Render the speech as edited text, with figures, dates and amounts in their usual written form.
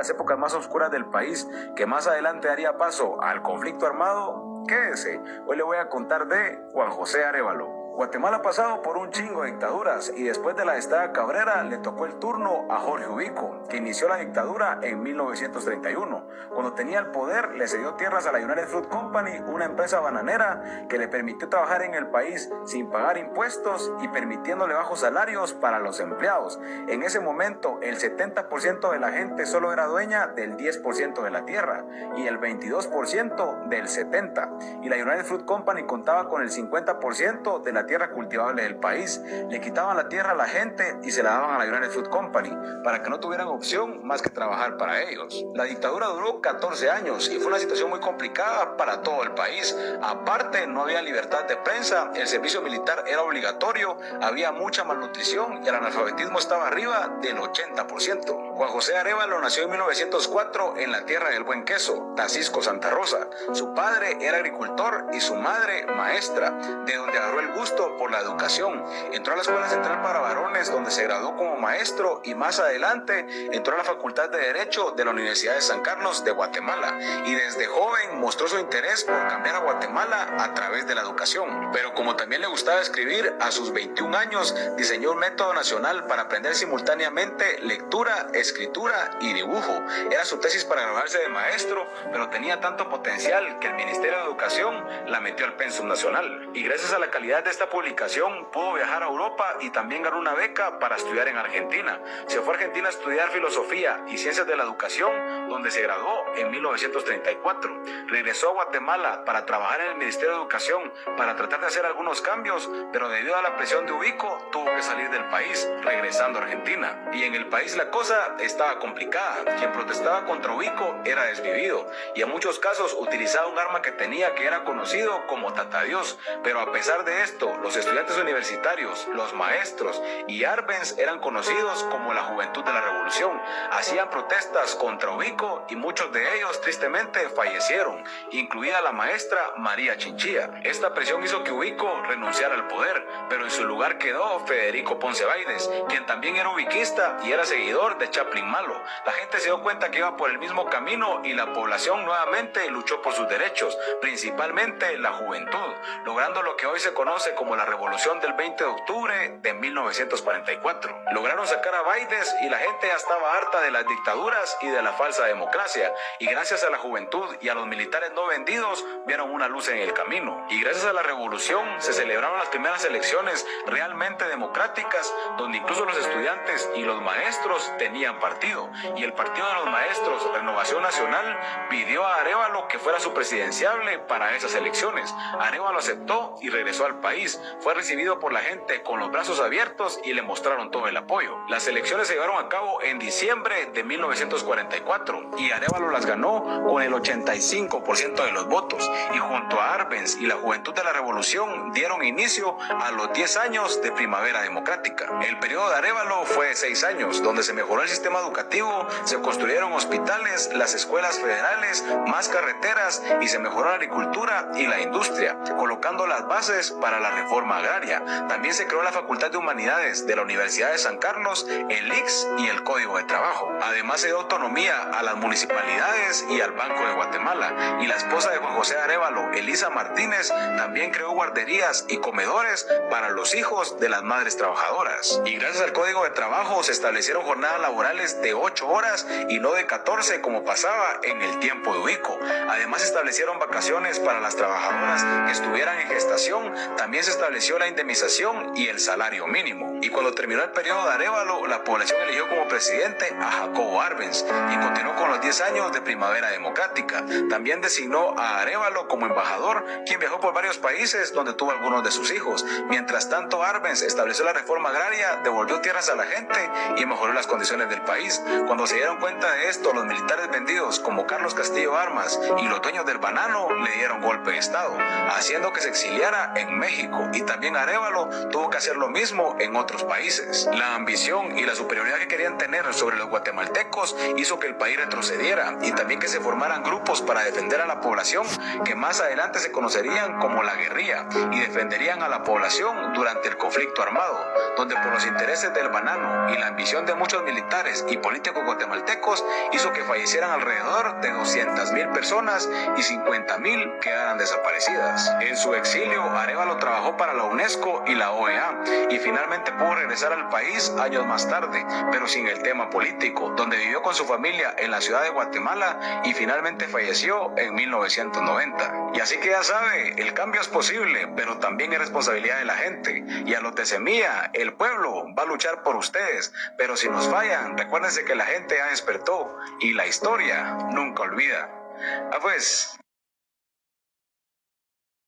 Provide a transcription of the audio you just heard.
las épocas más oscuras del país, que más adelante daría paso al conflicto armado, quédese. Hoy le voy a contar de Juan José Arévalo. Guatemala ha pasado por un chingo de dictaduras y después de la gestada Cabrera le tocó el turno a Jorge Ubico, que inició la dictadura en 1931. Cuando tenía el poder le cedió tierras a la United Fruit Company, una empresa bananera que le permitió trabajar en el país sin pagar impuestos y permitiéndole bajos salarios para los empleados. En ese momento el 70% de la gente solo era dueña del 10% de la tierra y el 22% del 70%. Y la United Fruit Company contaba con el 50% de la tierra cultivable del país. Le quitaban la tierra a la gente y se la daban a la United Fruit Company para que no tuvieran opción más que trabajar para ellos. La dictadura duró 14 años y fue una situación muy complicada para todo el país. Aparte, no había libertad de prensa, el servicio militar era obligatorio, había mucha malnutrición y el analfabetismo estaba arriba del 80%. Juan José Arévalo nació en 1904 en la tierra del buen queso, Tacisco, Santa Rosa. Su padre era agricultor y su madre maestra, de donde agarró el gusto por la educación. Entró a la Escuela Central para Varones, donde se graduó como maestro, y más adelante entró a la Facultad de Derecho de la Universidad de San Carlos de Guatemala, y desde joven mostró su interés por cambiar a Guatemala a través de la educación. Pero como también le gustaba escribir, a sus 21 años diseñó un método nacional para aprender simultáneamente lectura, escritura y dibujo. Era su tesis para graduarse de maestro, pero tenía tanto potencial que el Ministerio de Educación la metió al pensum nacional. Y gracias a la calidad de esta publicación pudo viajar a Europa y también ganó una beca para estudiar en Argentina. Se fue a Argentina a estudiar filosofía y ciencias de la educación, donde se graduó en 1934. Regresó a Guatemala para trabajar en el Ministerio de Educación para tratar de hacer algunos cambios, pero debido a la presión de Ubico tuvo que salir del país, regresando a Argentina. Y en el país la cosa estaba complicada. Quien protestaba contra Ubico era desvivido y en muchos casos utilizaba un arma que tenía, que era conocido como Tatadios. Pero a pesar de esto, los estudiantes universitarios, los maestros y Arbenz eran conocidos como la Juventud de la Revolución. Hacían protestas contra Ubico y muchos de ellos tristemente fallecieron, incluida la maestra María Chinchilla. Esta presión hizo que Ubico renunciara al poder, pero en su lugar quedó Federico Ponce Baides, quien también era ubiquista y era seguidor de Chaplin Malo. La gente se dio cuenta que iba por el mismo camino y la población nuevamente luchó por sus derechos, principalmente la juventud, logrando lo que hoy se conoce como la Revolución del 20 de octubre de 1944. Lograron sacar a Baides y la gente ya estaba harta de las dictaduras y de la falsa democracia, y gracias a la juventud y a los militares no vendidos vieron una luz en el camino. Y gracias a la revolución se celebraron las primeras elecciones realmente democráticas, donde incluso los estudiantes y los maestros tenían partido, y el partido de los maestros, Renovación Nacional, pidió a Arévalo que fuera su presidenciable para esas elecciones. Arévalo aceptó y regresó al país. Fue recibido por la gente con los brazos abiertos y le mostraron todo el apoyo. Las elecciones se llevaron a cabo en diciembre de 1944 y Arévalo las ganó con el 85% de los votos, y junto a Arbenz y la Juventud de la Revolución dieron inicio a los 10 años de Primavera Democrática. El periodo de Arévalo fue de 6 años, donde se mejoró el sistema educativo, se construyeron hospitales, las escuelas federales, más carreteras, y se mejoró la agricultura y la industria, colocando las bases para la reforma agraria. También se creó la Facultad de Humanidades de la Universidad de San Carlos, el ICS y el Código de Trabajo. Además se dio autonomía a las municipalidades y al Banco de Guatemala, y la esposa de Juan José Arévalo, Elisa Martínez, también creó guarderías y comedores para los hijos de las madres trabajadoras. Y gracias al Código de Trabajo se establecieron jornadas laborales de 8 horas y no de 14 como pasaba en el tiempo de Ubico. Además se establecieron vacaciones para las trabajadoras que estuvieran en gestación. También se estableció la indemnización y el salario mínimo. Y cuando terminó el periodo de Arévalo, la población eligió como presidente a Jacobo Arbenz y continuó con los 10 años de Primavera Democrática. También designó a Arévalo como embajador, quien viajó por varios países donde tuvo algunos de sus hijos. Mientras tanto, Arbenz estableció la reforma agraria, devolvió tierras a la gente y mejoró las condiciones del país. Cuando se dieron cuenta de esto, los militares vendidos como Carlos Castillo Armas y los dueños del banano le dieron golpe de estado, haciendo que se exiliara en México. México, y también Arévalo tuvo que hacer lo mismo en otros países. La ambición y la superioridad que querían tener sobre los guatemaltecos hizo que el país retrocediera y también que se formaran grupos para defender a la población que más adelante se conocerían como la guerrilla y defenderían a la población durante el conflicto armado, donde por los intereses del banano y la ambición de muchos militares y políticos guatemaltecos hizo que fallecieran alrededor de 200,000 personas y 50,000 quedaran desaparecidas. En su exilio, Arévalo trabajó para la UNESCO y la OEA y finalmente pudo regresar al país años más tarde, pero sin el tema político, donde vivió con su familia en la ciudad de Guatemala y finalmente falleció en 1990. Y así que ya sabe, el cambio es posible, pero también es responsabilidad de la gente. Y a los de Semilla, el pueblo va a luchar por ustedes, pero si nos fallan, recuérdense que la gente ya despertó y la historia nunca olvida. Pues,